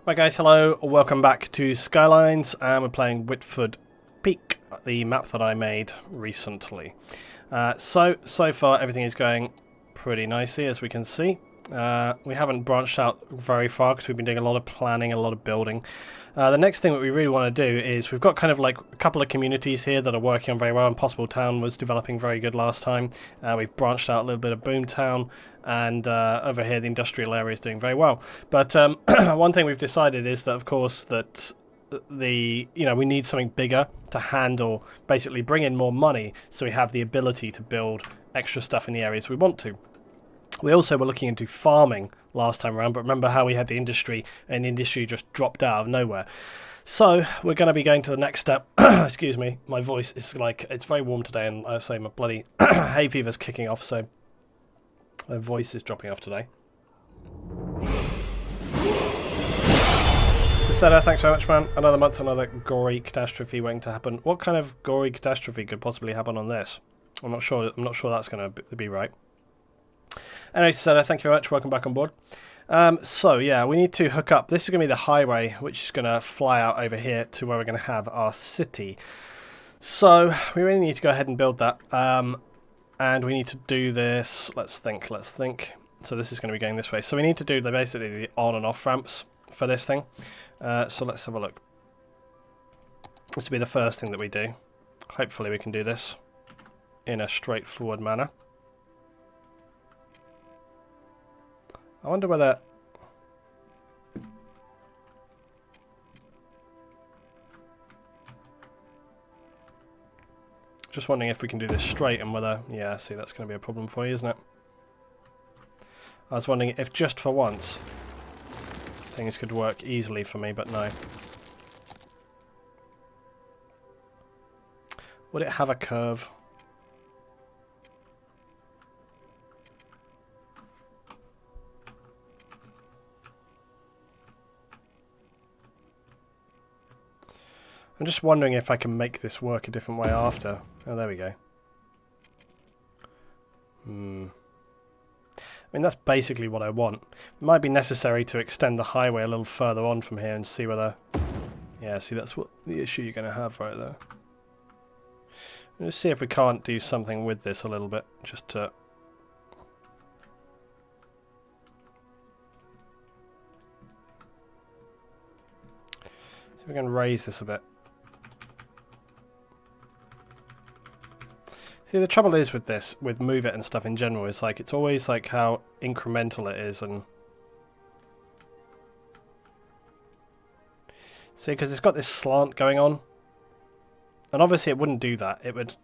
Right guys, hello, welcome back to Skylines, and we're playing Whitford Peak, the map that I made recently. So far everything is going pretty nicely, as we can see. We haven't branched out very far because we've been doing a lot of planning, a lot of building. The next thing that we really want to do is we've got kind of like a couple of communities here that are working on very well. Impossible Town was developing very good last time. We've branched out a little bit of Boomtown, and over here the industrial area is doing very well. But one thing we've decided is that, of course, that we need something bigger to handle, basically bring in more money, so we have the ability to build extra stuff in the areas we want to. We also were looking into farming last time around, but remember how we had the industry, and the industry just dropped out of nowhere. So we're going to be going to the next step. Excuse me, my voice is like, it's very warm today, and I say my bloody hay fever's kicking off, so my voice is dropping off today. So thanks very much, man. Another month, another gory catastrophe waiting to happen. What kind of gory catastrophe could possibly happen on this? I'm not sure that's going to be right. Anyway, so thank you very much. Welcome back on board. So yeah, we need to hook up. This is going to be the highway, which is going to fly out over here to where we're going to have our city. So we really need to go ahead and build that. And we need to do this. Let's think. So this is going to be going this way. So we need to do basically the on and off ramps for this thing. So let's have a look. This will be the first thing that we do. Hopefully we can do this in a straightforward manner. I wonder whether... Just wondering if we can do this straight and whether... Yeah, see, that's going to be a problem for you, isn't it? I was wondering if just for once things could work easily for me, but no. Would it have a curve? I'm just wondering if I can make this work a different way after. Oh, there we go. I mean, that's basically what I want. It might be necessary to extend the highway a little further on from here and see whether... Yeah, see, that's what the issue you're going to have right there. Let's see if we can't do something with this a little bit, just to... See if we can raise this a bit. See, the trouble is with this, with Move It and stuff in general, is like, it's always like how incremental it is, and... See, because it's got this slant going on. And obviously it wouldn't do that. It would,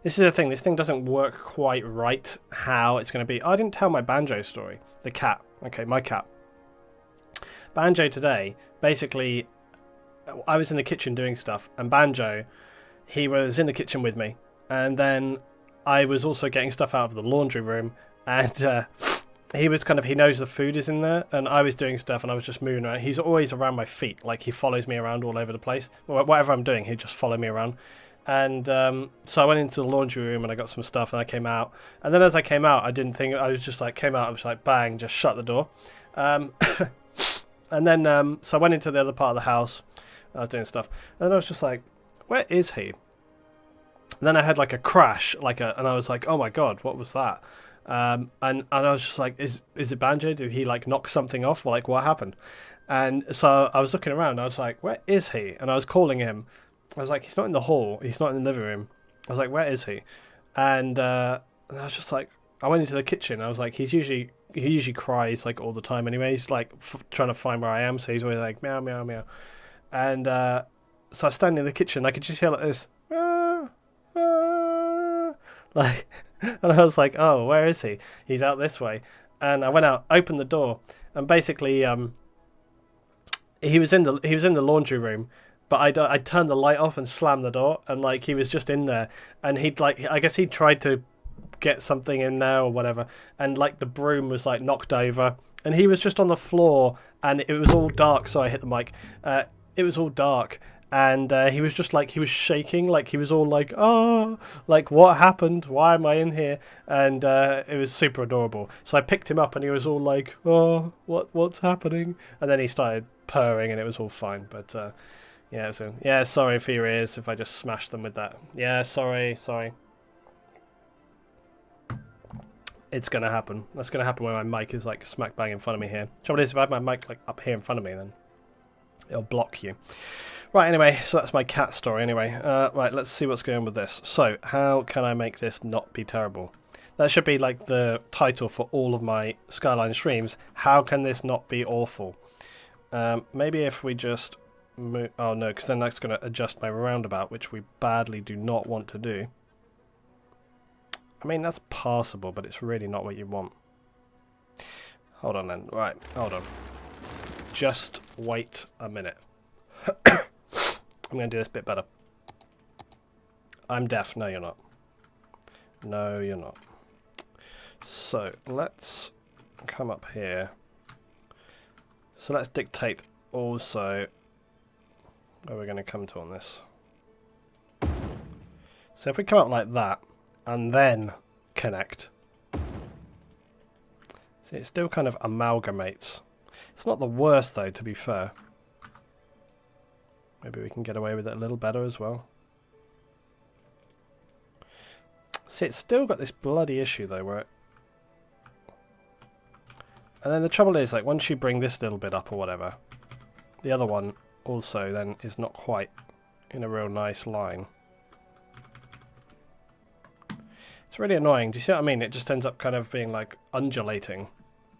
This is the thing, this thing doesn't work quite right how it's going to be. I didn't tell my Banjo story. The cat. Okay, my cat. Banjo today, basically, I was in the kitchen doing stuff, and Banjo, he was in the kitchen with me. And then I was also getting stuff out of the laundry room, and he was he knows the food is in there, and I was doing stuff, and I was just moving around. He's always around my feet, like he follows me around all over the place. Whatever I'm doing, he'd just follow me around. And so I went into the laundry room, and I got some stuff, and I came out. And then as I came out, I didn't think, I was just like, came out, I was like, bang, just shut the door. And then, so I went into the other part of the house, I was doing stuff, and then I was just like, where is he? And then I had like a crash, and I was like, oh my god, what was that? And I was just like, is it Banjo? Did he like knock something off? Like, what happened? And so I was looking around, I was like, where is he? And I was calling him. I was like, he's not in the hall, he's not in the living room. I was like, where is he? And I was just like, I went into the kitchen, I was like, he usually cries like all the time anyway. He's like trying to find where I am, so he's always like meow meow meow. And so I was standing in the kitchen, I could just hear like this, like, and I was like, oh, where is he? He's out this way. And I went out, opened the door, and basically he was in the laundry room, but I turned the light off and slammed the door, and like he was just in there, and I guess he tried to get something in there or whatever, and like the broom was like knocked over, and he was just on the floor, and it was all dark. So I hit the mic. It was all dark, and he was just like, he was shaking, like he was all like, oh, like what happened? Why am I in here? And it was super adorable. So I picked him up, and he was all like, oh, what's happening? And then he started purring, and it was all fine. But yeah, so yeah, sorry for your ears if I just smashed them with that. Yeah, sorry. It's gonna happen. That's gonna happen when my mic is like smack bang in front of me here. Trouble is, if I have my mic like up here in front of me, then it'll block you. Right, anyway, so that's my cat story anyway. Right, let's see what's going on with this. So, how can I make this not be terrible? That should be like the title for all of my Skyline streams. How can this not be awful? Maybe if we just move... Oh no, because then that's going to adjust my roundabout, which we badly do not want to do. I mean, that's passable, but it's really not what you want. Hold on then. Right, hold on. Just wait a minute. I'm going to do this bit better. I'm deaf. No, you're not. No, you're not. So, let's come up here. So let's dictate also where we're going to come to on this. So if we come up like that, and then connect. See, it still kind of amalgamates. It's not the worst though, to be fair. Maybe we can get away with it a little better as well. See, it's still got this bloody issue though, where it... And then the trouble is, like, once you bring this little bit up or whatever, the other one also then is not quite in a real nice line. It's really annoying. Do you see what I mean? It just ends up kind of being like undulating.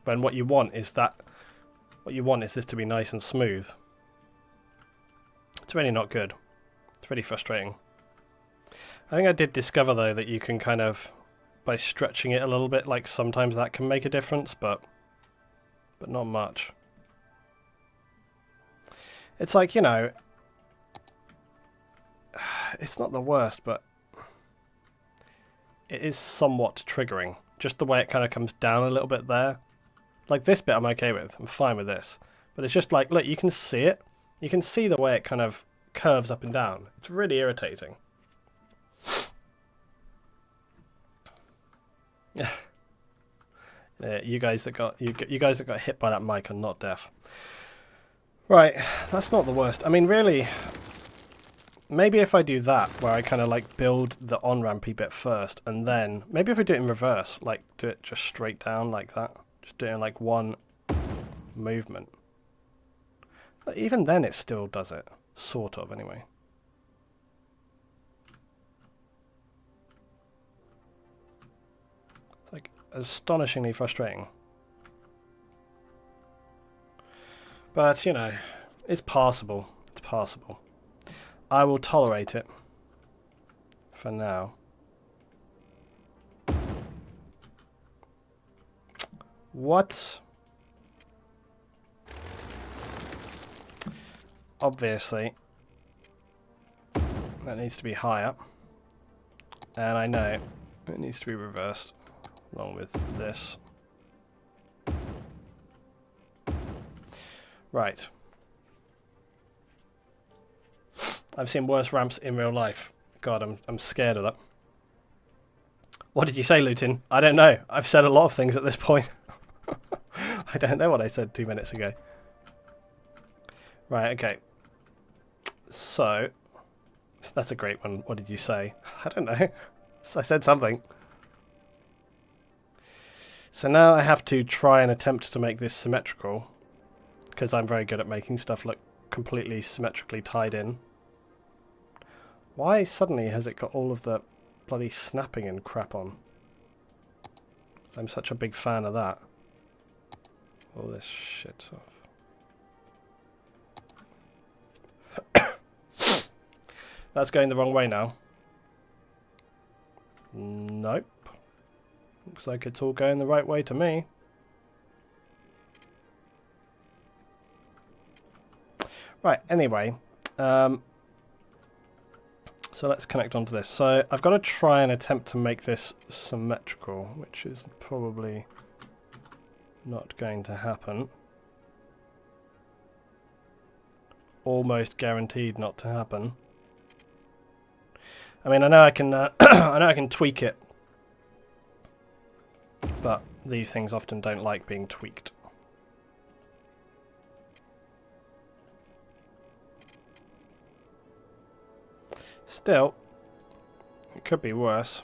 When what you want is that... What you want is this to be nice and smooth. It's really not good. It's really frustrating. I think I did discover though that you can kind of, by stretching it a little bit, like sometimes that can make a difference, but not much. It's like, you know, it's not the worst, but it is somewhat triggering. Just the way it kind of comes down a little bit there. Like this bit I'm okay with. I'm fine with this. But it's just like, look, you can see it. You can see the way it kind of curves up and down. It's really irritating. Yeah. You guys that got hit by that mic are not deaf. Right, that's not the worst. I mean, really, maybe if I do that, where I kind of like build the on-rampy bit first, and then maybe if I do it in reverse, like do it just straight down like that, just do it in like one movement. But even then, it still does it, sort of, anyway. It's like astonishingly frustrating. But, you know, it's passable. It's passable. I will tolerate it. For now. What? Obviously, that needs to be higher. And I know it needs to be reversed, along with this. Right. I've seen worse ramps in real life. God, I'm scared of that. What did you say, Lutin? I don't know. I've said a lot of things at this point. I don't know what I said 2 minutes ago. Right, okay. So, that's a great one. What did you say? I don't know. I said something. So now I have to try and attempt to make this symmetrical, because I'm very good at making stuff look completely symmetrically tied in. Why suddenly has it got all of the bloody snapping and crap on? I'm such a big fan of that. All this shit off. That's going the wrong way now. Nope. Looks like it's all going the right way to me. Right, anyway. So let's connect onto this. So I've got to try and attempt to make this symmetrical, which is probably not going to happen. almost guaranteed not to happen. I mean, I know I can, I know I can tweak it, but these things often don't like being tweaked. Still, it could be worse.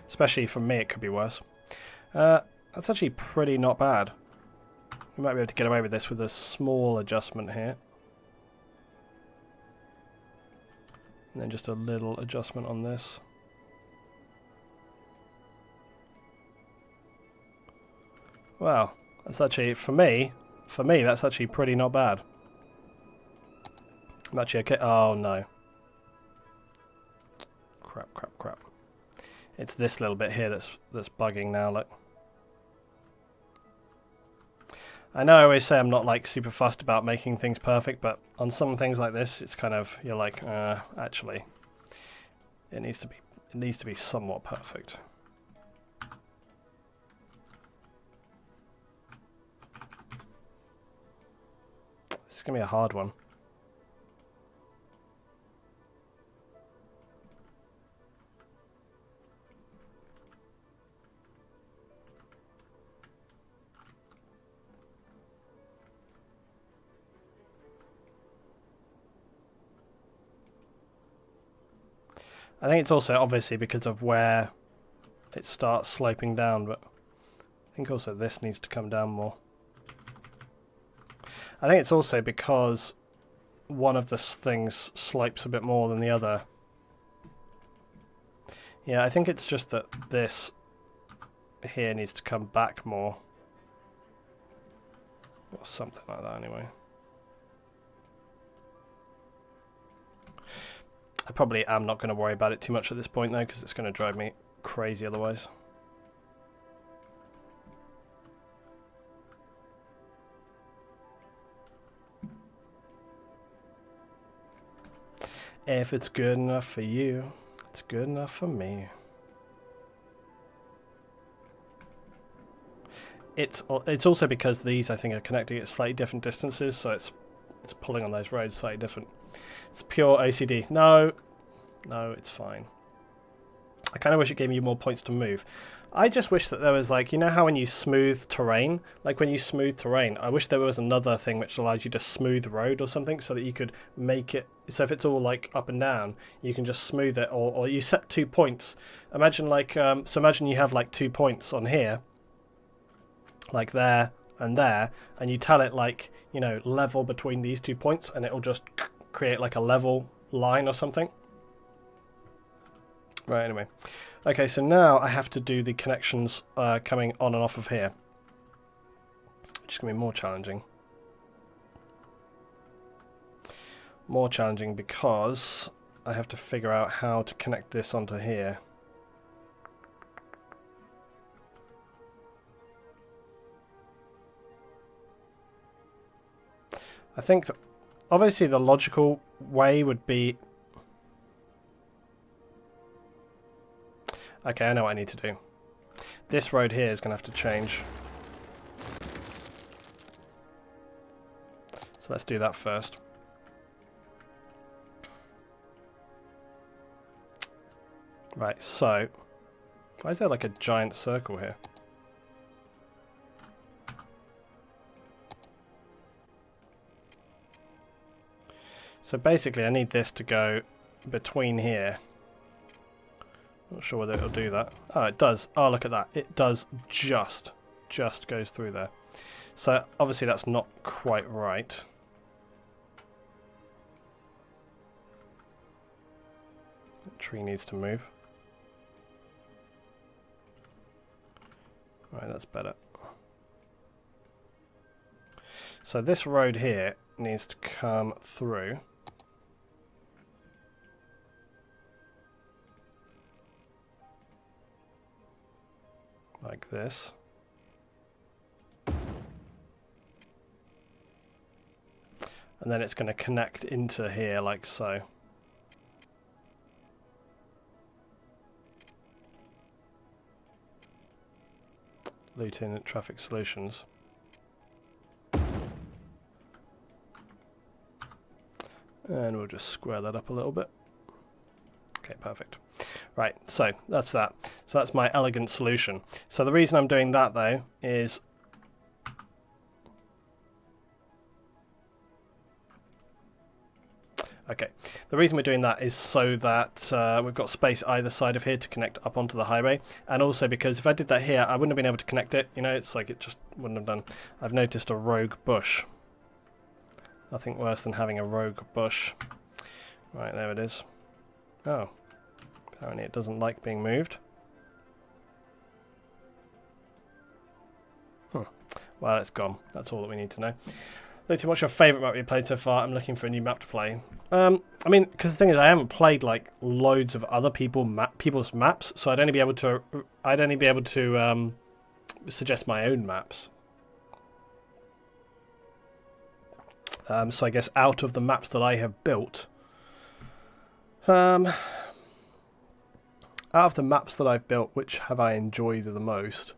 Especially for me, it could be worse. That's actually pretty not bad. We might be able to get away with this with a small adjustment here. And then just a little adjustment on this. Wow, that's actually, for me, that's actually pretty not bad. I'm actually okay. Oh no. Crap, crap, crap. It's this little bit here that's bugging now, look. I know I always say I'm not like super fussed about making things perfect, but on some things like this, it's kind of, you're like, actually, it needs to be somewhat perfect. This is gonna be a hard one. I think it's also obviously because of where it starts sloping down, but I think also this needs to come down more. I think it's also because one of the things slopes a bit more than the other. Yeah, I think it's just that this here needs to come back more. Or something like that anyway. I probably am not going to worry about it too much at this point though, because it's going to drive me crazy otherwise. If it's good enough for you, it's good enough for me. It's also because these, I think, are connecting at slightly different distances, so it's pulling on those roads slightly different. It's pure OCD. No, it's fine. I kind of wish it gave you more points to move. I just wish that there was, like, you know how when you smooth terrain, like when you smooth terrain, I wish there was another thing which allows you to smooth road or something, so that you could make it, so if it's all like up and down, you can just smooth it, or you set 2 points. Imagine like, so imagine you have like 2 points on here, like there, and you tell it like, you know, level between these 2 points, and it'll just create like a level line or something. Right, anyway. Okay, so now I have to do the connections coming on and off of here, which is going to be more challenging. More challenging because I have to figure out how to connect this onto here. I think that obviously the logical way would be... Okay, I know what I need to do. This road here is going to have to change. So let's do that first. Right, so... Why is there like a giant circle here? So basically I need this to go between here. Not sure whether it'll do that. Oh, it does. Oh, look at that. It does just goes through there. So obviously that's not quite right. The tree needs to move. Right, that's better. So this road here needs to come through. Like this. And then it's going to connect into here like so. Loot in traffic solutions. And we'll just square that up a little bit. Okay, perfect. Right, so that's that. So that's my elegant solution. So the reason I'm doing that, though, is... Okay, the reason we're doing that is so that we've got space either side of here to connect up onto the highway, and also because if I did that here, I wouldn't have been able to connect it. You know, it's like it just wouldn't have done. I've noticed a rogue bush. Nothing worse than having a rogue bush. Right, there it is. Oh, apparently it doesn't like being moved. Well, it's gone. That's all that we need to know. Luton, what's your favourite map you've played so far? I'm looking for a new map to play. I mean, because the thing is, I haven't played like loads of other people's maps, so I'd only be able to suggest my own maps. So I guess out of the maps that I have built, out of the maps that I've built, which have I enjoyed the most?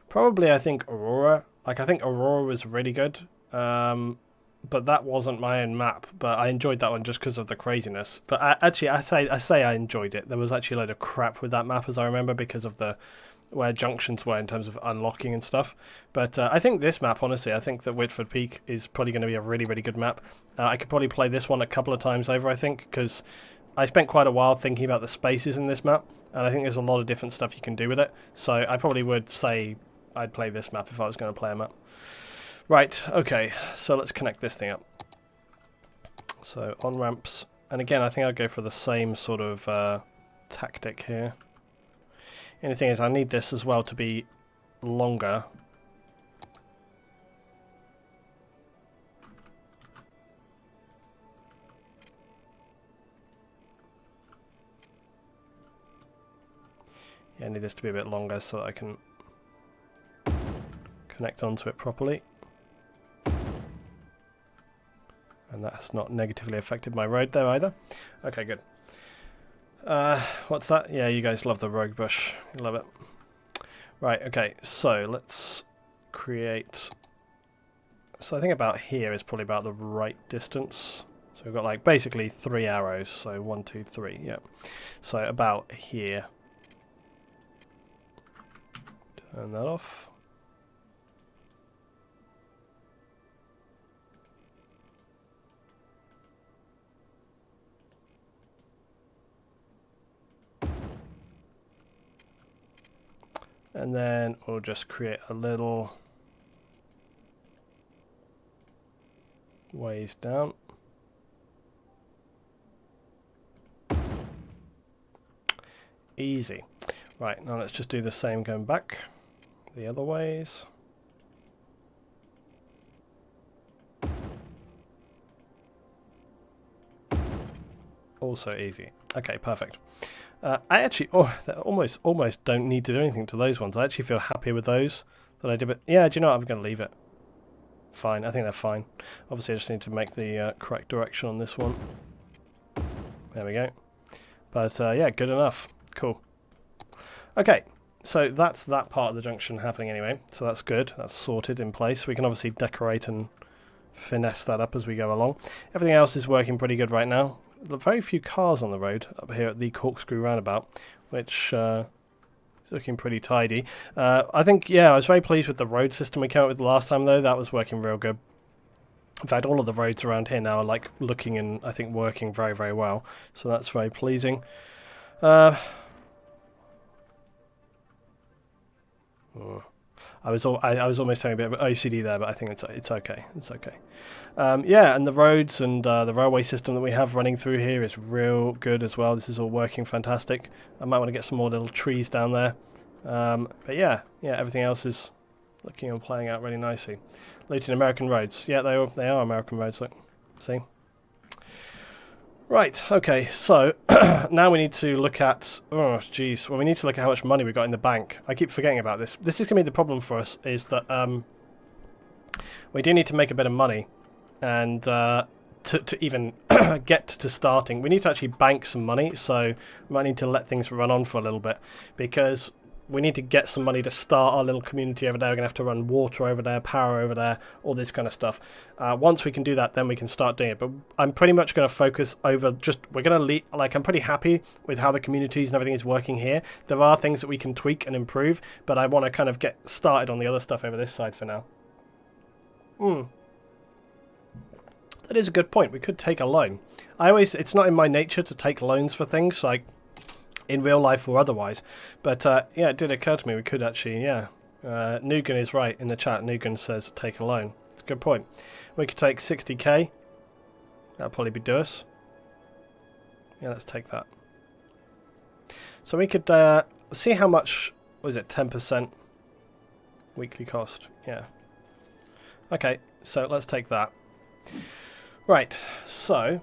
Probably, I think Aurora. Like, I think Aurora was really good, but that wasn't my own map. But I enjoyed that one just because of the craziness. But I say I enjoyed it. There was actually a load of crap with that map, as I remember, because of where junctions were in terms of unlocking and stuff. But I think this map, honestly, I think that Whitford Peak is probably going to be a really, really good map. I could probably play this one a couple of times over, I think, because I spent quite a while thinking about the spaces in this map, and I think there's a lot of different stuff you can do with it. So I probably would say I'd play this map if I was going to play a map. Right, okay, so let's connect this thing up. So on ramps, and again I think I'd go for the same sort of tactic here. The only thing is I need this as well to be longer. Yeah, I need this to be a bit longer so that I can connect onto it properly. And that's not negatively affected my road there either. Okay, good. What's that? Yeah, you guys love the rogue bush. You love it. Right, okay, so let's create... So I think about here is probably about the right distance. So we've got like basically 3 arrows. So 1, 2, 3, yeah. So about here. Turn that off. And then we'll just create a little ways down. Easy. Right, now let's just do the same going back the other ways. Also easy. Okay, perfect. I actually, almost don't need to do anything to those ones. I actually feel happier with those than I did. But yeah, do you know what? I'm going to leave it. Fine. I think they're fine. Obviously, I just need to make the correct direction on this one. There we go. But yeah, good enough. Cool. Okay, so that's that part of the junction happening anyway. So that's good. That's sorted in place. We can obviously decorate and finesse that up as we go along. Everything else is working pretty good right now. Very few cars on the road up here at the Corkscrew Roundabout, which is looking pretty tidy. I think, yeah, I was very pleased with the road system we came up with last time, though. That was working real good. In fact, all of the roads around here now are like looking and I think working very, very well. So that's very pleasing. I was almost having a bit of OCD there, but I think it's okay. It's okay. Yeah, and the roads and the railway system that we have running through here is real good as well. This is all working fantastic. I might want to get some more little trees down there. But yeah, everything else is looking and playing out really nicely. Luton American roads. Yeah, they are American roads. Look, see. Right, okay, so now we need to look at, oh jeez, well we need to look at how much money we've got in the bank. I keep forgetting about this. This is going to be the problem for us, is that we do need to make a bit of money, and to even get to starting, we need to actually bank some money, so we might need to let things run on for a little bit, because we need to get some money to start our little community over there. We're going to have to run water over there, power over there, all this kind of stuff. Once we can do that, then we can start doing it. But I'm pretty much going to focus over we're going to like, I'm pretty happy with how the communities and everything is working here. There are things that we can tweak and improve, but I want to kind of get started on the other stuff over this side for now. That is a good point. We could take a loan. It's not in my nature to take loans for things, like in real life or otherwise. But yeah, it did occur to me we could actually, yeah. Nugan is right in the chat. Nugan says take a loan. It's a good point. We could take 60k. That'll probably do us. Yeah, let's take that. So we could see how much, was it 10% weekly cost? Yeah. Okay, so let's take that. Right, so,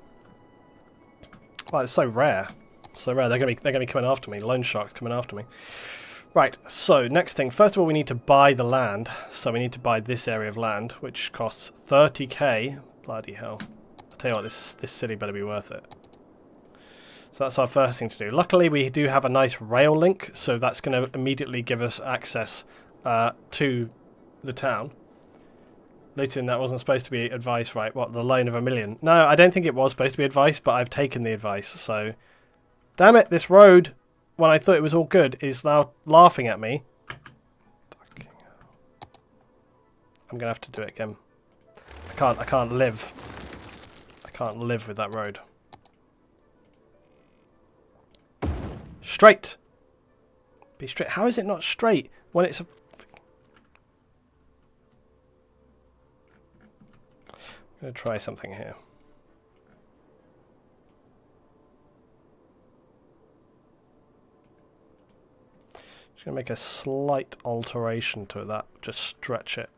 well, it's so rare. So rare. They're gonna be coming after me. Loan sharks coming after me. Right. So next thing. First of all, we need to buy the land. So we need to buy this area of land, which costs 30k. Bloody hell! I tell you what, this city better be worth it. So that's our first thing to do. Luckily, we do have a nice rail link, so that's going to immediately give us access to the town. Luton, that wasn't supposed to be advice, right? What, the loan of $1 million? No, I don't think it was supposed to be advice, but I've taken the advice, so... Damn it, this road, when I thought it was all good, is now laughing at me. Fucking hell. I'm going to have to do it again. I can't live. I can't live with that road. Straight! Be straight. How is it not straight when it's a... I'm going to try something here. Just going to make a slight alteration to that. Just stretch it.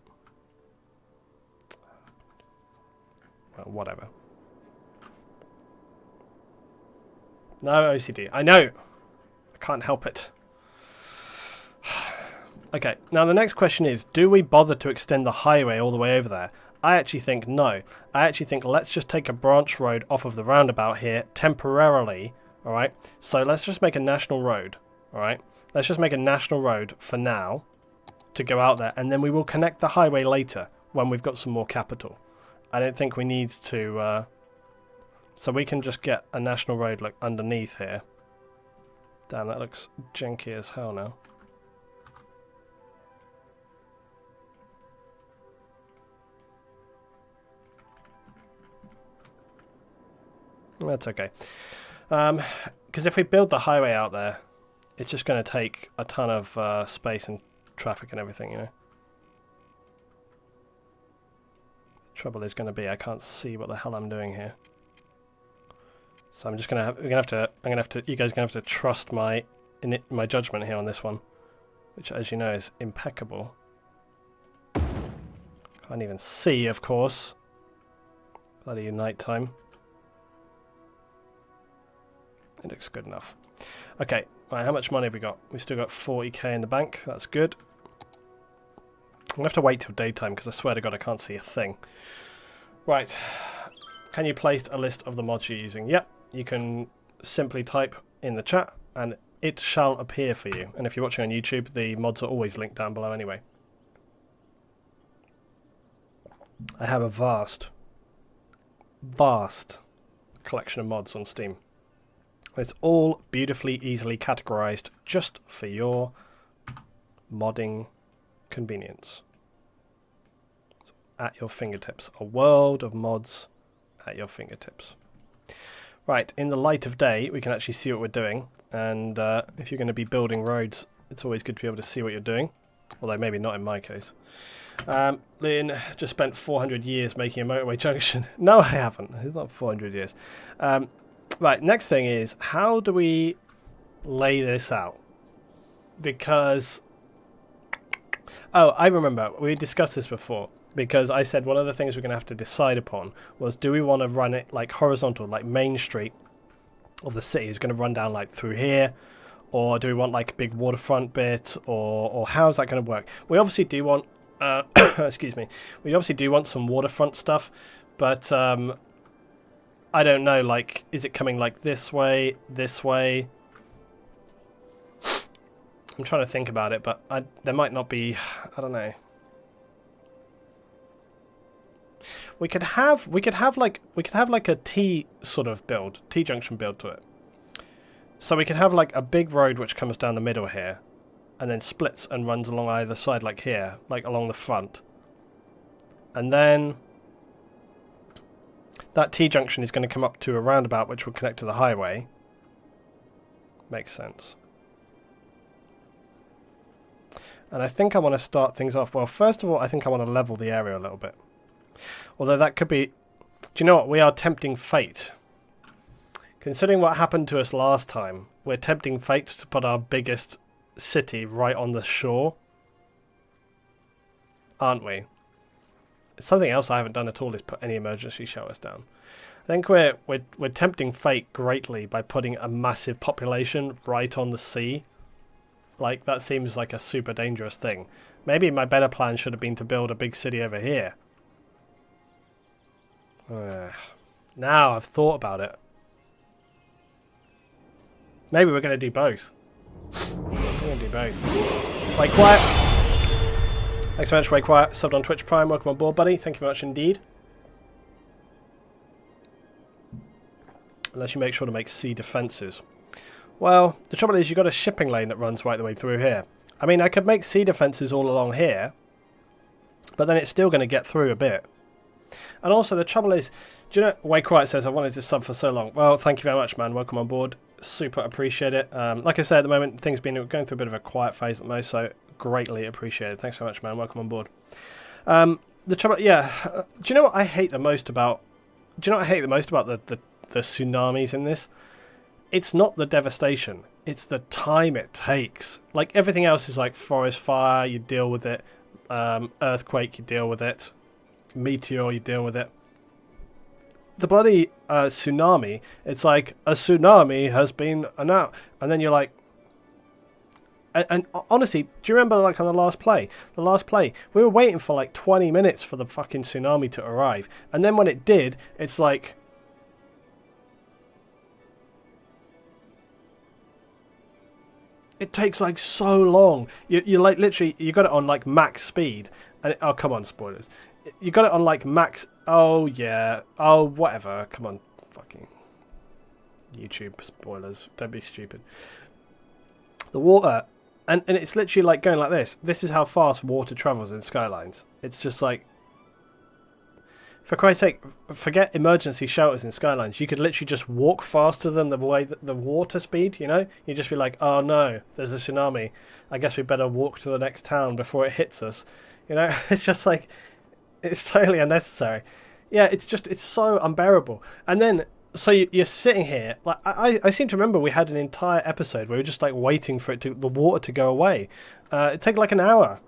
Well, whatever. No OCD. I know! I can't help it. Okay, now the next question is, do we bother to extend the highway all the way over there? I actually think no. I actually think let's just take a branch road off of the roundabout here temporarily, alright? So let's just make a national road, alright? Let's just make a national road for now to go out there, and then we will connect the highway later when we've got some more capital. I don't think we need to... so we can just get a national road like underneath here. Damn, that looks janky as hell now. That's okay. Because if we build the highway out there, it's just going to take a ton of space and traffic and everything, you know. Trouble is going to be I can't see what the hell I'm doing here. So I'm just going to have, you guys are going to have to trust my judgment here on this one, which, as you know, is impeccable. Can't even see, of course. Bloody night time. It looks good enough. Okay, right, how much money have we got? We've still got 40k in the bank. That's good. I'm going to have to wait till daytime because I swear to God I can't see a thing. Right. Can you place a list of the mods you're using? Yep. You can simply type in the chat and it shall appear for you. And if you're watching on YouTube, the mods are always linked down below anyway. I have a vast collection of mods on Steam. It's all beautifully, easily categorized just for your modding convenience. At your fingertips. A world of mods at your fingertips. Right, in the light of day, we can actually see what we're doing. And if you're going to be building roads, it's always good to be able to see what you're doing. Although maybe not in my case. Lynn just spent 400 years making a motorway junction. No, I haven't. It's not 400 years. Right, next thing is, how do we lay this out? Because... Oh, I remember. We discussed this before. Because I said one of the things we're going to have to decide upon was, do we want to run it like horizontal, like Main Street of the city is going to run down like through here? Or do we want like a big waterfront bit? Or how's that going to work? We obviously do want... excuse me. We obviously do want some waterfront stuff. But... I don't know, like, is it coming like this way? I'm trying to think about it, but there might not be. I don't know. We could have like a T sort of build, T junction build to it. So we could have like a big road which comes down the middle here, and then splits and runs along either side, like here, like along the front. And then that T junction is going to come up to a roundabout which will connect to the highway. Makes sense. And I think I want to start things off. Well, first of all, I think I want to level the area a little bit. Although that could be... Do you know what? We are tempting fate. Considering what happened to us last time, we're tempting fate to put our biggest city right on the shore. Aren't we? Something else I haven't done at all is put any emergency shelters down. I think we're tempting fate greatly by putting a massive population right on the sea. Like, that seems like a super dangerous thing. Maybe my better plan should have been to build a big city over here. Now I've thought about it. Maybe we're going to do both. We're going to do both. Wait Quiet. Thanks so much, Wait Quiet. Subbed on Twitch Prime. Welcome on board, buddy. Thank you very much indeed. Unless you make sure to make sea defences. Well, the trouble is you've got a shipping lane that runs right the way through here. I mean, I could make sea defences all along here, but then it's still going to get through a bit. And also, the trouble is, do you know, Way Quiet says, I wanted to sub for so long. Well, thank you very much, man. Welcome on board. Super appreciate it. Like I said, at the moment, things been going through a bit of a quiet phase at the most, so greatly appreciated. Thanks so much, man. Welcome on board. The trouble, yeah. Do you know what I hate the most about? Do you know what I hate the most about the tsunamis in this? It's not the devastation. It's the time it takes. Like, everything else is like forest fire, you deal with it. Earthquake, you deal with it. Meteor, you deal with it. The bloody tsunami, it's like, a tsunami has been announced. And then you're like... And honestly, do you remember, like, on the last play? The last play, we were waiting for like 20 minutes for the fucking tsunami to arrive. And then when it did, it's like... It takes like so long. You like literally, you got it on like max speed. And oh, come on, spoilers. You got it on like max... Oh, yeah. Oh, whatever. Come on. Fucking YouTube spoilers. Don't be stupid. The water... And it's literally like going like this. This is how fast water travels in Skylines. It's just like... For Christ's sake, forget emergency shelters in Skylines. You could literally just walk faster than the way the water speed, you know? You'd just be like, oh no, there's a tsunami. I guess we better walk to the next town before it hits us. You know? It's just like... It's totally unnecessary. Yeah, it's so unbearable. And then, so you're sitting here, like I seem to remember we had an entire episode where we were just like waiting for the water to go away. It took like an hour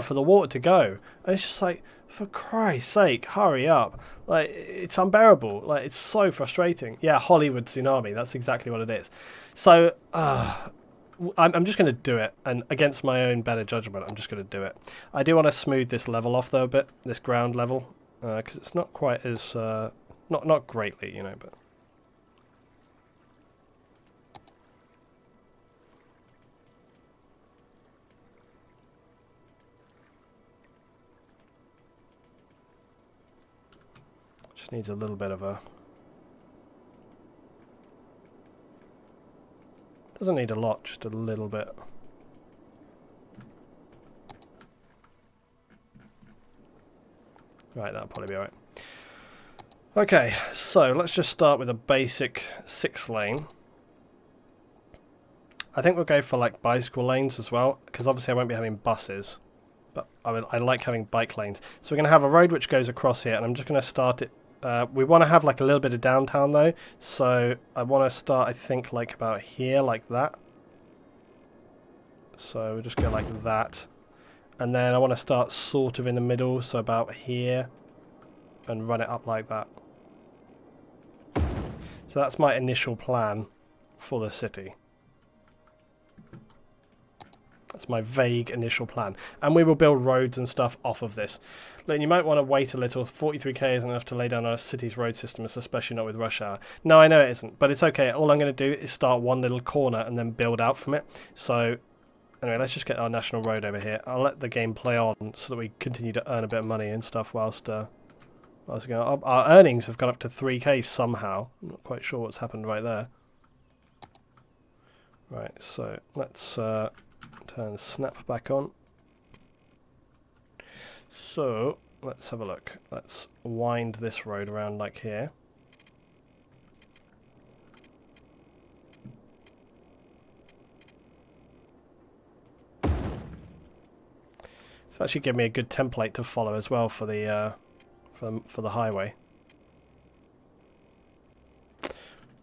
for the water to go. And it's just like, for Christ's sake, hurry up. Like, it's unbearable. Like, it's so frustrating. Yeah, Hollywood tsunami, that's exactly what it is. So, I'm just going to do it, and against my own better judgment, I'm just going to do it. I do want to smooth this level off, though, a bit, this ground level, because it's not quite as, not greatly, you know, but... Just needs a little bit of a... Doesn't need a lot, just a little bit. Right, that'll probably be alright. Okay, so let's just start with a basic 6-lane. I think we'll go for like bicycle lanes as well, because obviously I won't be having buses. But I like having bike lanes. So we're going to have a road which goes across here, and I'm just going to start it. We want to have like a little bit of downtown though, so I want to start, I think, like about here, like that. So we'll just go like that, and then I want to start sort of in the middle, so about here, and run it up like that. So that's my initial plan for the city. That's my vague initial plan. And we will build roads and stuff off of this. Then you might want to wait a little. 43k isn't enough to lay down our city's road system, especially not with rush hour. No, I know it isn't, but it's okay. All I'm going to do is start one little corner and then build out from it. So Anyway, let's just get our national road over here. I'll let the game play on so that we continue to earn a bit of money and stuff whilst going. Our earnings have gone up to 3k somehow. I'm not quite sure what's happened right there. Right, so let's turn snap back on. So let's have a look. Let's wind this road around like here. It's actually give me a good template to follow as well for the highway.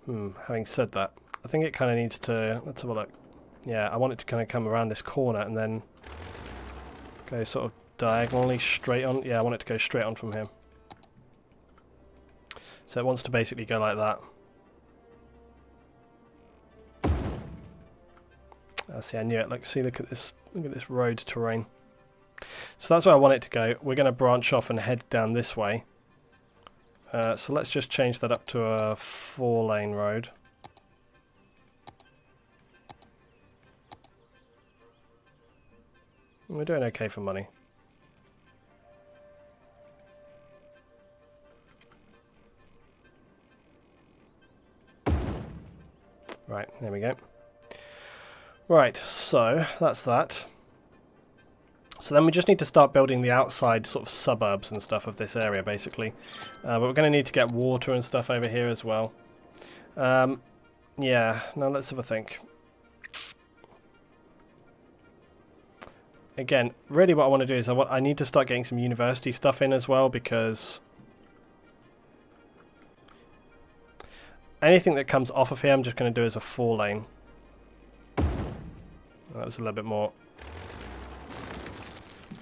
Having said that, I think it kind of needs to. Let's have a look. Yeah, I want it to kind of come around this corner and then go sort of diagonally straight on. Yeah, I want it to go straight on from here. So it wants to basically go like that. See, I knew it. Look, see, look at this road terrain. So that's where I want it to go. We're going to branch off and head down this way. So let's just change that up to a 4-lane road. We're doing okay for money. Right, there we go. Right, so that's that. So then we just need to start building the outside sort of suburbs and stuff of this area, basically. But we're going to need to get water and stuff over here as well. Yeah, now let's have a think. Again, really what I want to do is I need to start getting some university stuff in as well, because anything that comes off of here I'm just going to do as a 4-lane. That was a little bit more...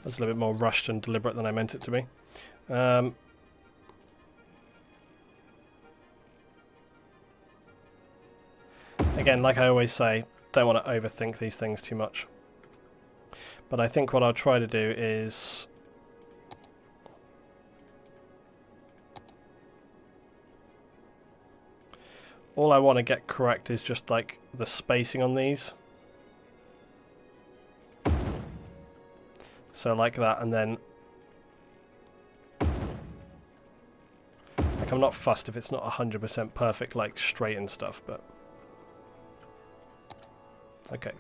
That's a little bit more rushed and deliberate than I meant it to be. Again, like I always say, don't want to overthink these things too much. But I think what I'll try to do is... all I want to get correct is just like the spacing on these. So like that, and then like I'm not fussed if it's not 100% perfect, like straight and stuff, but okay.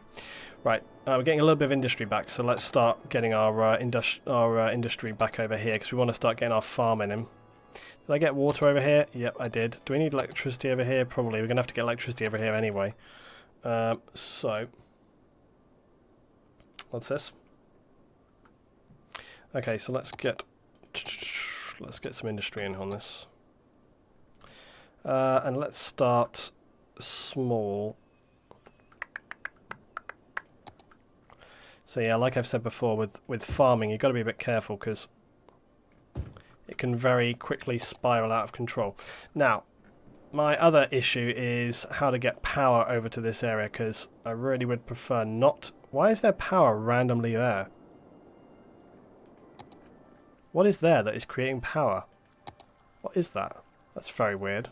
Right, we're getting a little bit of industry back, so let's start getting our industry back over here, because we want to start getting our farming in. Did I get water over here? Yep, I did. Do we need electricity over here? Probably. We're going to have to get electricity over here anyway. So, what's this? Okay, so let's get some industry in on this, and let's start small. So yeah, like I've said before, with farming, you've got to be a bit careful because it can very quickly spiral out of control. Now, my other issue is how to get power over to this area, because I really would prefer not. Why is there power randomly there? What is there that is creating power? What is that? That's very weird.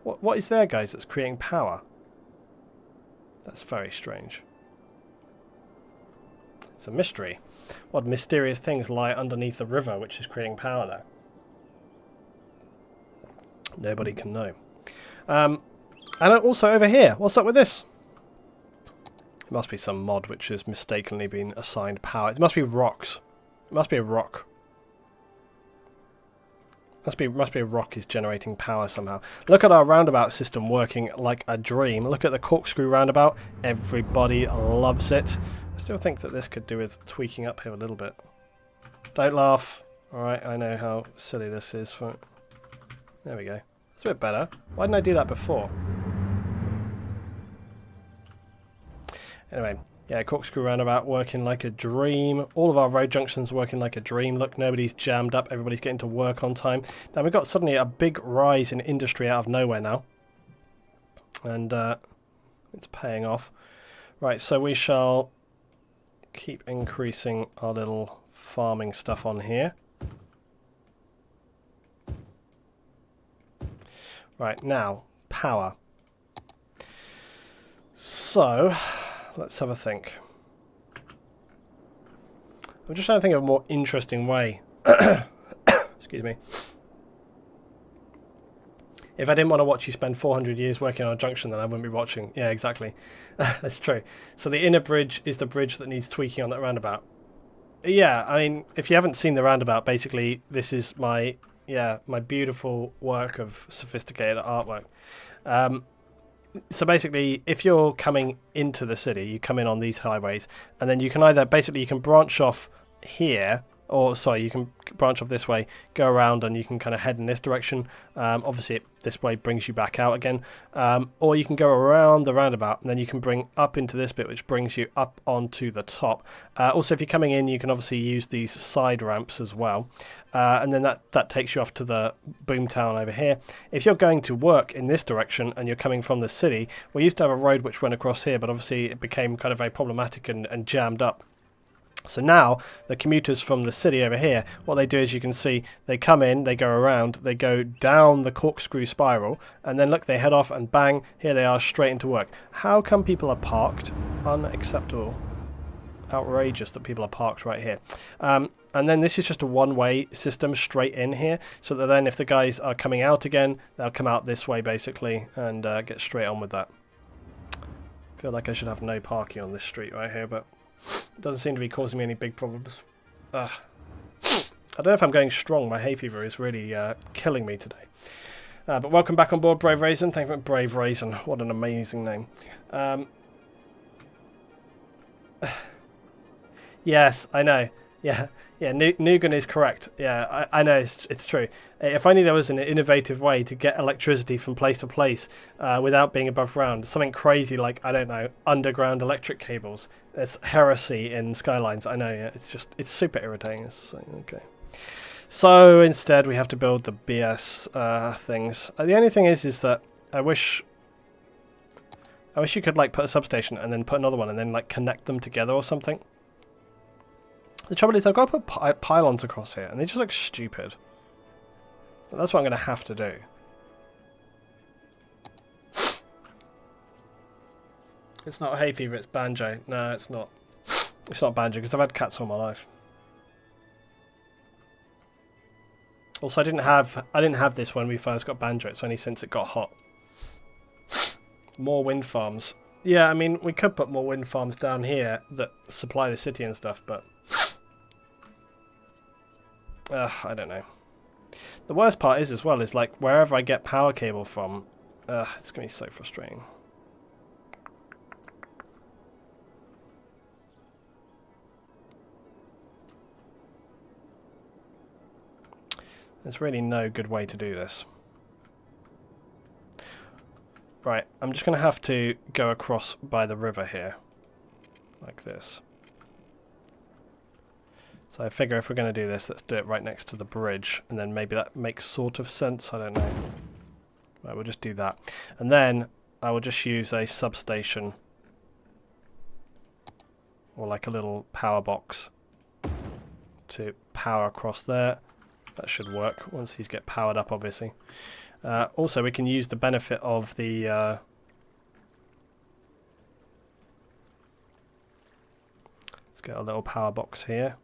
What is there, guys, that's creating power? That's very strange. It's a mystery. What mysterious things lie underneath the river which is creating power there? Nobody can know. And also over here, what's up with this? It must be some mod which has mistakenly been assigned power. It must be rocks. It must be a rock. Must be a rock is generating power somehow. Look at our roundabout system working like a dream. Look at the corkscrew roundabout. Everybody loves it. I still think that this could do with tweaking up here a little bit. Don't laugh. Alright, I know how silly this is. There we go. It's a bit better. Why didn't I do that before? Anyway, yeah, corkscrew roundabout working like a dream. All of our road junctions working like a dream. Look, nobody's jammed up. Everybody's getting to work on time. Now we've got suddenly a big rise in industry out of nowhere now. And it's paying off. Right, so we shall keep increasing our little farming stuff on here. Right, now, power. So, let's have a think. I'm just trying to think of a more interesting way. Excuse me. If I didn't want to watch you spend 400 years working on a junction, then I wouldn't be watching. Yeah, exactly. That's true. So the inner bridge is the bridge that needs tweaking on that roundabout. Yeah, I mean, if you haven't seen the roundabout, basically this is my beautiful work of sophisticated artwork. So basically, if you're coming into the city, you come in on these highways, and then you can either you can branch off here, or sorry, you can branch off this way, go around, and you can kind of head in this direction. Obviously, this way brings you back out again, or you can go around the roundabout, and then you can bring up into this bit, which brings you up onto the top. Also, if you're coming in, you can obviously use these side ramps as well, and then that takes you off to the boomtown over here. If you're going to work in this direction and you're coming from the city, we used to have a road which went across here, but obviously it became kind of very problematic and jammed up. So now the commuters from the city over here, what they do is, you can see they come in, they go around, they go down the corkscrew spiral, and then look, they head off and bang, here they are straight into work. How come people are parked? Unacceptable. Outrageous that people are parked right here. And then this is just a one-way system straight in here, so that then if the guys are coming out again, they'll come out this way basically and get straight on with that. I feel like I should have no parking on this street right here, but it doesn't seem to be causing me any big problems. I don't know if I'm going strong. My hay fever is really killing me today. But welcome back on board, Brave Raisin. Thank you for Brave Raisin. What an amazing name. Yes, I know. Yeah, Nugan is correct. Yeah, I know, it's true. If only there was an innovative way to get electricity from place to place without being above ground. Something crazy like, I don't know, underground electric cables. It's heresy in Skylines. I know, yeah. It's super irritating. It's like, okay. So instead we have to build the BS things. The only thing is that I wish you could like put a substation and then put another one and then like connect them together or something. The trouble is I've got to put pylons across here, and they just look stupid. That's what I'm going to have to do. It's not hay fever, it's banjo. No, it's not. It's not banjo, because I've had cats all my life. Also, I didn't have this when we first got banjo. It's only since it got hot. More wind farms. Yeah, I mean, we could put more wind farms down here that supply the city and stuff, but I don't know. The worst part is, as well, is like wherever I get power cable from, it's going to be so frustrating. There's really no good way to do this. Right, I'm just going to have to go across by the river here, like this. So I figure if we're going to do this, let's do it right next to the bridge, and then maybe that makes sort of sense, I don't know. Right, we'll just do that. And then I will just use a substation, or like a little power box, to power across there. That should work once these get powered up, obviously. Also, we can use the benefit of the let's get a little power box here.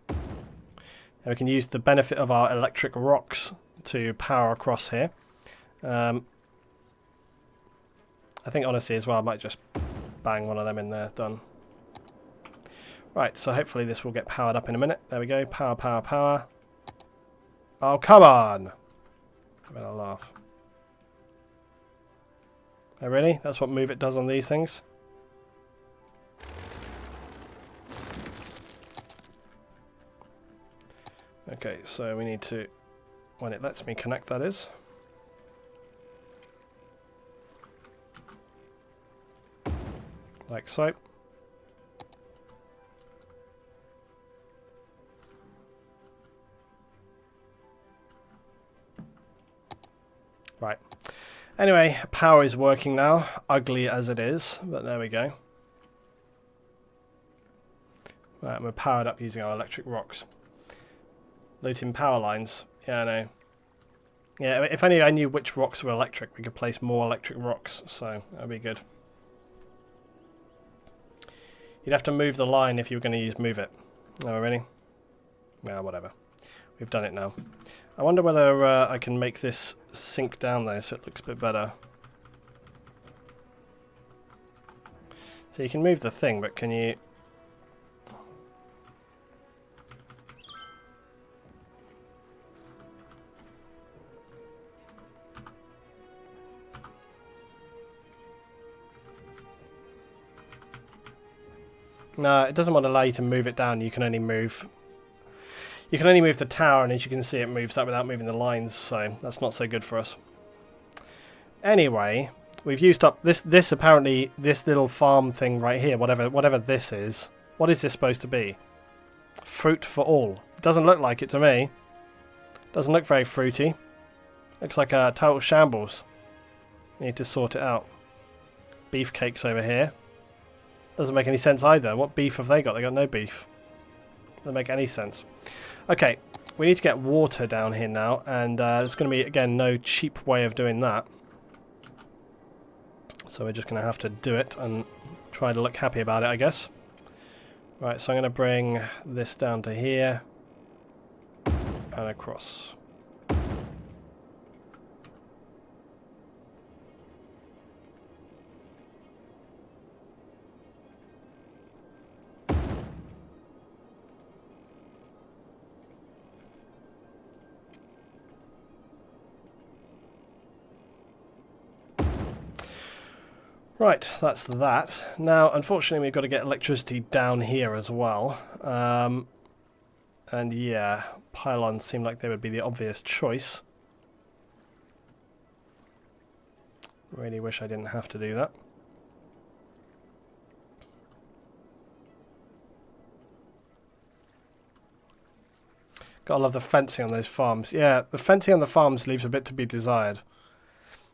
And we can use the benefit of our electric rocks to power across here. I think honestly as well, I might just bang one of them in there. Done. Right, so hopefully this will get powered up in a minute. There we go. Power, power, power. Oh, come on! I'm gonna laugh. Oh, really? That's what Move It does on these things? Okay, so we need to, when it lets me connect, that is. Like so. Right. Anyway, power is working now, ugly as it is, but there we go. Right, we're powered up using our electric rocks. Looting power lines. Yeah, I know. Yeah, if only I knew which rocks were electric, we could place more electric rocks, so that'd be good. You'd have to move the line if you were going to use Move It. Oh, really? Well, whatever. We've done it now. I wonder whether I can make this sink down though, so it looks a bit better. So you can move the thing, but can you... No, it doesn't want to allow you to move it down. You can only move... You can only move the tower, and as you can see, it moves that without moving the lines, so that's not so good for us. Anyway, we've used up this apparently, this little farm thing right here, whatever this is. What is this supposed to be? Fruit for all. It doesn't look like it to me. Doesn't look very fruity. Looks like a total shambles. Need to sort it out. Beefcakes over here. Doesn't make any sense either. What beef have they got? They got no beef. Doesn't make any sense. Okay, we need to get water down here now, and there's going to be, again, no cheap way of doing that. So we're just going to have to do it and try to look happy about it, I guess. Right, so I'm going to bring this down to here and across. Right, that's that. Now, unfortunately, we've got to get electricity down here as well. And yeah, pylons seem like they would be the obvious choice. Really wish I didn't have to do that. Gotta love the fencing on those farms. Yeah, the fencing on the farms leaves a bit to be desired.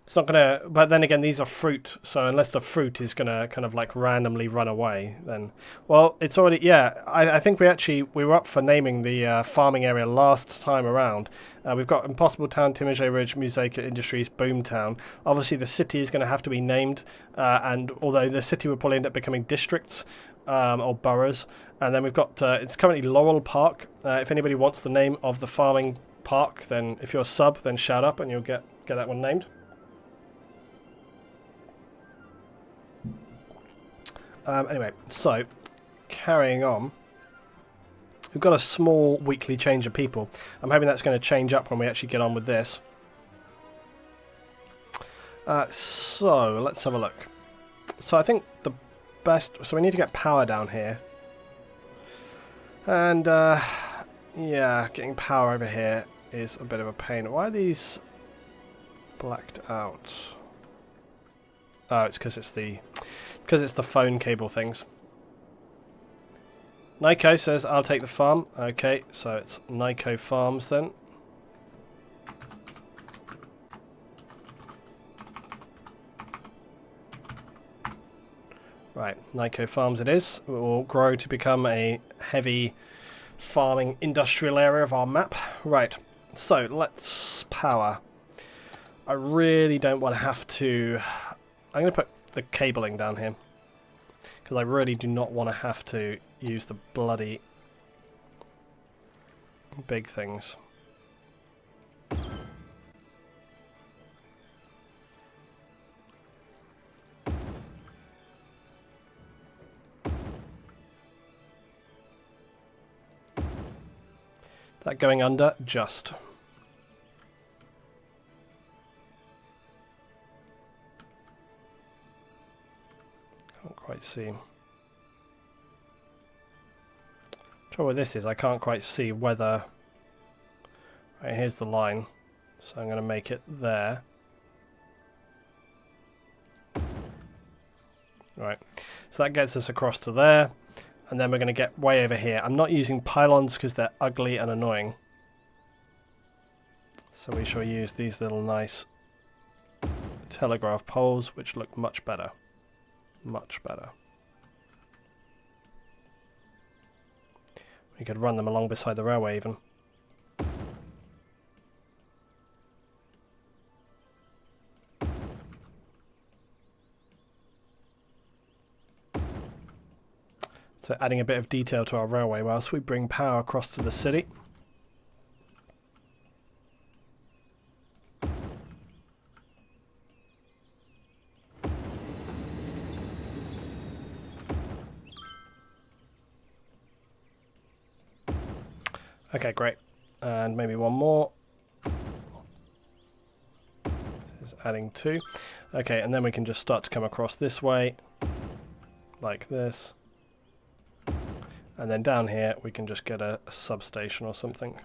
It's not gonna, but then again, these are fruit, so unless the fruit is gonna kind of like randomly run away, then, well, it's already, yeah, I think we were up for naming the farming area last time around. We've got Impossible Town, Timogé Ridge, Musaka Industries, Boomtown. Obviously the city is going to have to be named, and although the city will probably end up becoming districts, or boroughs, and then we've got, it's currently Laurel Park. If anybody wants the name of the farming park, then if you're a sub, then shout up and you'll get that one named. Anyway, so, carrying on. We've got a small weekly change of people. I'm hoping that's going to change up when we actually get on with this. So, let's have a look. So I think the best... So we need to get power down here. And, yeah, getting power over here is a bit of a pain. Why are these blacked out? Oh, it's because it's the phone cable things. Nyko says, I'll take the farm. Okay, so it's Nyko Farms then. Right, Nyko Farms it is. It will grow to become a heavy farming industrial area of our map. Right, so let's power. I really don't want to have to... I'm going to put the cabling down here, because I really do not want to have to use the bloody big things. That going under? Just. Can't quite see. Trouble with this is I can't quite see whether... Right, here's the line. So I'm going to make it there. Right, so that gets us across to there. And then we're going to get way over here. I'm not using pylons because they're ugly and annoying. So we shall use these little nice telegraph poles, which look much better. Much better. We could run them along beside the railway even. So adding a bit of detail to our railway whilst we bring power across to the city. Okay, great. And maybe one more. This is adding 2. Okay, and then we can just start to come across this way, like this. And then down here, we can just get a substation or something,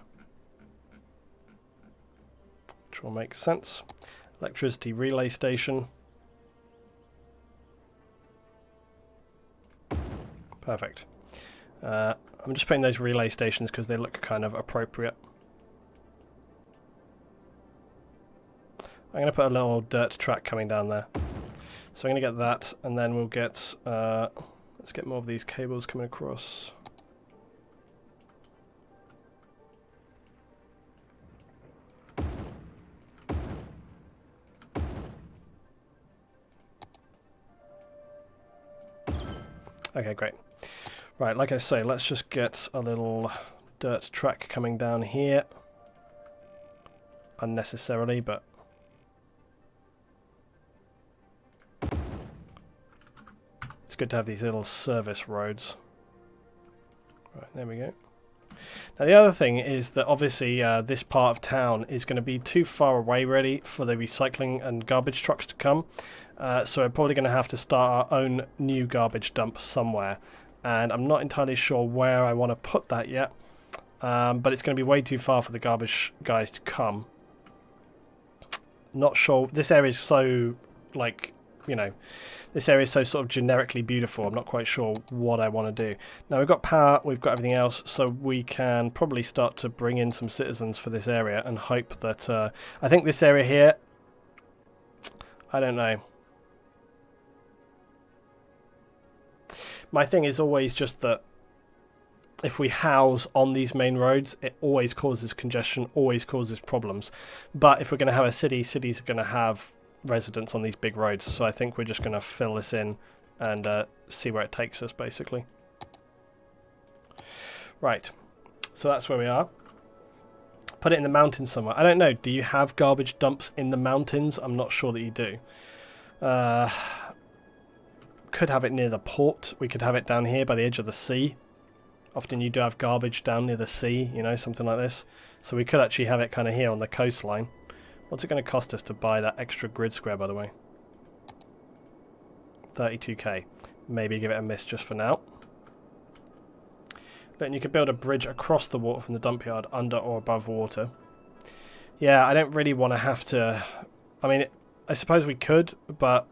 which will make sense. Electricity relay station. Perfect. I'm just putting those relay stations because they look kind of appropriate. I'm going to put a little dirt track coming down there. So I'm going to get that, and then we'll get... let's get more of these cables coming across. Okay, great. Right, like I say, let's just get a little dirt track coming down here. Unnecessarily, but... it's good to have these little service roads. Right, there we go. Now the other thing is that obviously this part of town is going to be too far away really for the recycling and garbage trucks to come. So we're probably going to have to start our own new garbage dump somewhere. And I'm not entirely sure where I want to put that yet. But it's going to be way too far for the garbage guys to come. Not sure. This area is so, like, you know, this area is so sort of generically beautiful. I'm not quite sure what I want to do. Now we've got power, we've got everything else, so we can probably start to bring in some citizens for this area and hope that... I think this area here... I don't know. My thing is always just that if we house on these main roads, it always causes congestion, always causes problems. But if we're going to have a city, cities are going to have residents on these big roads. So I think we're just going to fill this in and see where it takes us, basically. Right. So that's where we are. Put it in the mountains somewhere. I don't know. Do you have garbage dumps in the mountains? I'm not sure that you do. Could have it near the port. We could have it down here by the edge of the sea. Often you do have garbage down near the sea, you know, something like this. So we could actually have it kind of here on the coastline. What's it going to cost us to buy that extra grid square, by the way? 32k. Maybe give it a miss just for now. Then you could build a bridge across the water from the dump yard under or above water. Yeah, I don't really want to have to... I mean, I suppose we could, but...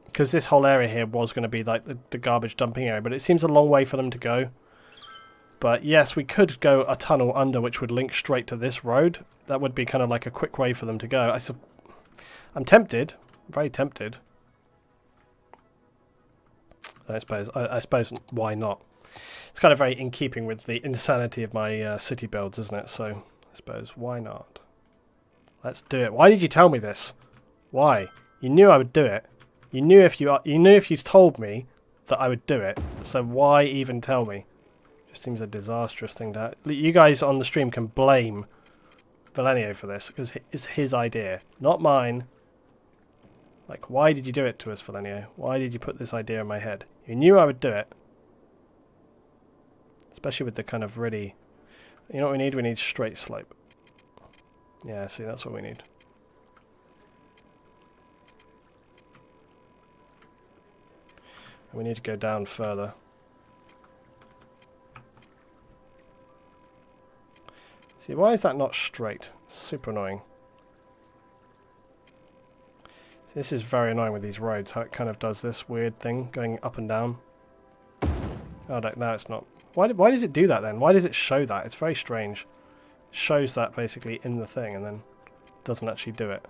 because this whole area here was going to be like the garbage dumping area, but it seems a long way for them to go. But yes, we could go a tunnel under which would link straight to this road. That would be kind of like a quick way for them to go. I'm tempted, very tempted. I suppose why not? It's kind of very in keeping with the insanity of my city builds, isn't it? So I suppose why not? Let's do it. Why did you tell me this? Why? You knew I would do it. You knew if you told me that I would do it. So why even tell me? Just seems a disastrous thing to have. You guys on the stream can blame Valenio for this because it's his idea, not mine. Like, why did you do it to us, Valenio? Why did you put this idea in my head? You knew I would do it. Especially with the kind of really... You know what we need? We need straight slope. Yeah, see, that's what we need. We need to go down further. See, why is that not straight? Super annoying. See, this is very annoying with these roads, how it kind of does this weird thing, going up and down. Oh, no, it's not. Why does it do that then? Why does it show that? It's very strange. It shows that basically in the thing and then doesn't actually do it.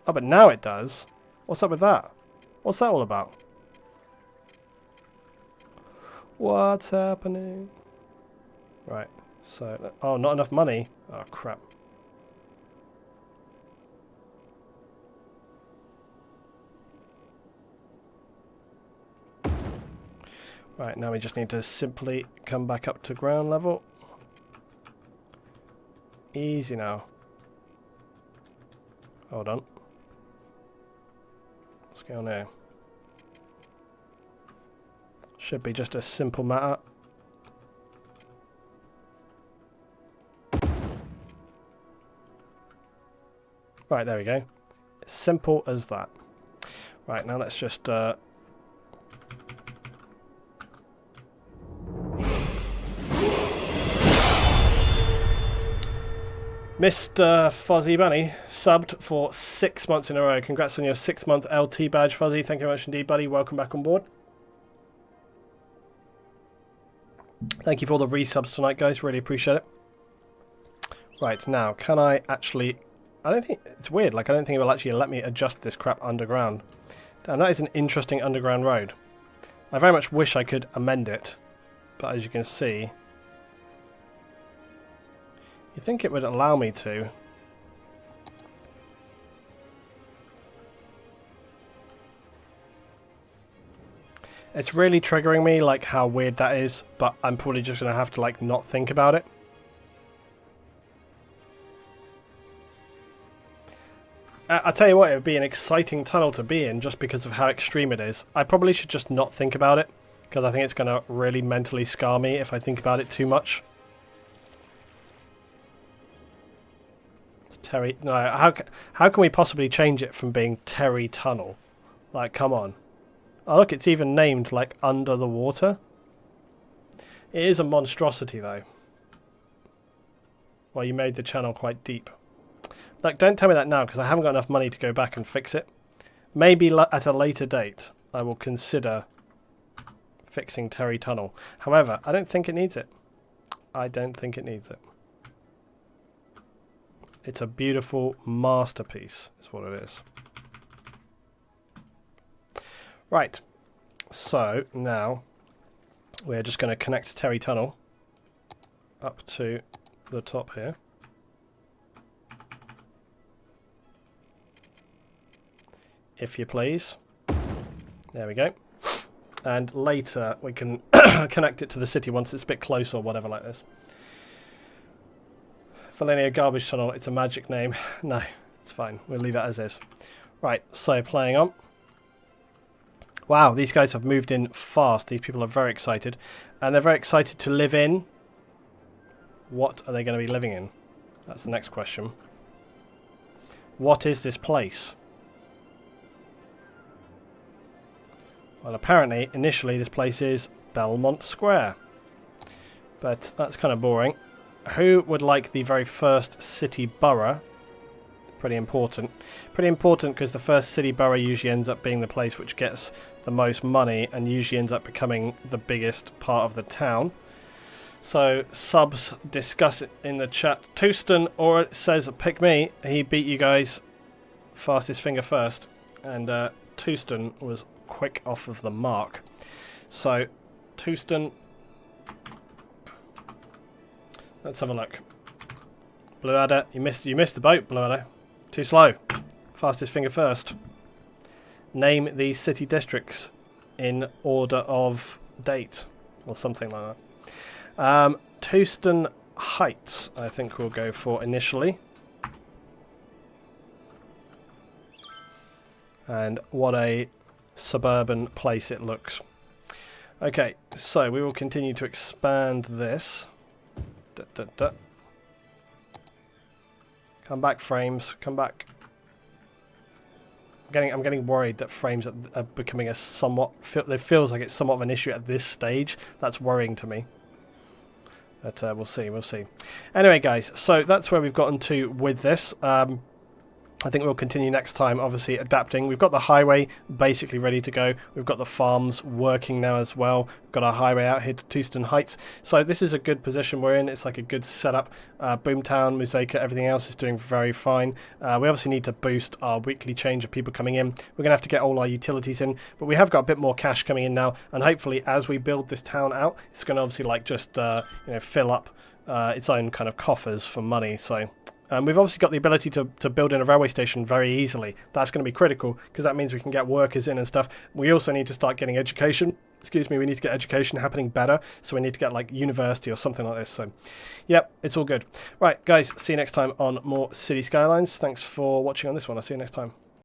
Oh, but now it does. What's up with that? What's that all about? What's happening? Right, so... Oh, not enough money? Oh, crap. Right, now we just need to simply come back up to ground level. Easy now. Hold on. What's going on here? Should be just a simple matter. Right, there we go. Simple as that. Right, now let's just... Mr. Fuzzy Bunny subbed for 6 months in a row. Congrats on your 6-month LT badge, Fuzzy. Thank you very much indeed, buddy. Welcome back on board. Thank you for all the resubs tonight, guys. Really appreciate it. Right, now, can I actually... I don't think... It's weird. Like, I don't think it will actually let me adjust this crap underground. Damn, that is an interesting underground road. I very much wish I could amend it. But as you can see... You'd think it would allow me to. It's really triggering me, like how weird that is, but I'm probably just going to have to like not think about it. I'll tell you what, it would be an exciting tunnel to be in just because of how extreme it is. I probably should just not think about it, because I think it's going to really mentally scar me if I think about it too much. Terry, no, how can we possibly change it from being Terry Tunnel? Like, come on. Oh, look, it's even named, like, Under the Water. It is a monstrosity, though. Well, you made the channel quite deep. Like, don't tell me that now, because I haven't got enough money to go back and fix it. Maybe at a later date, I will consider fixing Terry Tunnel. However, I don't think it needs it. I don't think it needs it. It's a beautiful masterpiece, is what it is. Right, so now we're just going to connect Terry Tunnel up to the top here. If you please. There we go. And later we can connect it to the city once it's a bit closer or whatever like this. Valenia Garbage Tunnel, it's a magic name. No, it's fine. We'll leave that as is. Right, so playing on. Wow, these guys have moved in fast. These people are very excited. And they're very excited to live in. What are they going to be living in? That's the next question. What is this place? Well, apparently, initially, this place is Belmont Square. But that's kind of boring. Who would like the very first city borough? Pretty important. Pretty important because the first city borough usually ends up being the place which gets the most money and usually ends up becoming the biggest part of the town. So, subs discuss it in the chat. Touston or it says pick me. He beat you guys fastest finger first. And Touston was quick off of the mark. So, Touston... Let's have a look. Blue Adder, you missed the boat, Blue Adder. Too slow. Fastest finger first. Name these city districts in order of date. Or something like that. Touston Heights, I think we'll go for initially. And what a suburban place it looks. Okay, so we will continue to expand this. Come back, frames. Come back. I'm getting worried that frames are becoming a somewhat... It feels like it's somewhat of an issue at this stage. That's worrying to me. But we'll see. We'll see. Anyway, guys. So that's where we've gotten to with this. I think we'll continue next time, obviously adapting. We've got the highway basically ready to go. We've got the farms working now as well. We've got our highway out here to Touston Heights. So this is a good position we're in. It's like a good setup. Boomtown, Museka, everything else is doing very fine. We obviously need to boost our weekly change of people coming in. We're going to have to get all our utilities in. But we have got a bit more cash coming in now. And hopefully as we build this town out, it's going to obviously like just fill up its own kind of coffers for money. So... we've obviously got the ability to build in a railway station very easily. That's going to be critical because that means we can get workers in and stuff. We also need to start getting education excuse me, we need to get education happening better. So we need to get like university or something like this. So, yep, it's all good. Right, guys, see you next time on more City Skylines. Thanks for watching on this one. I'll see you next time.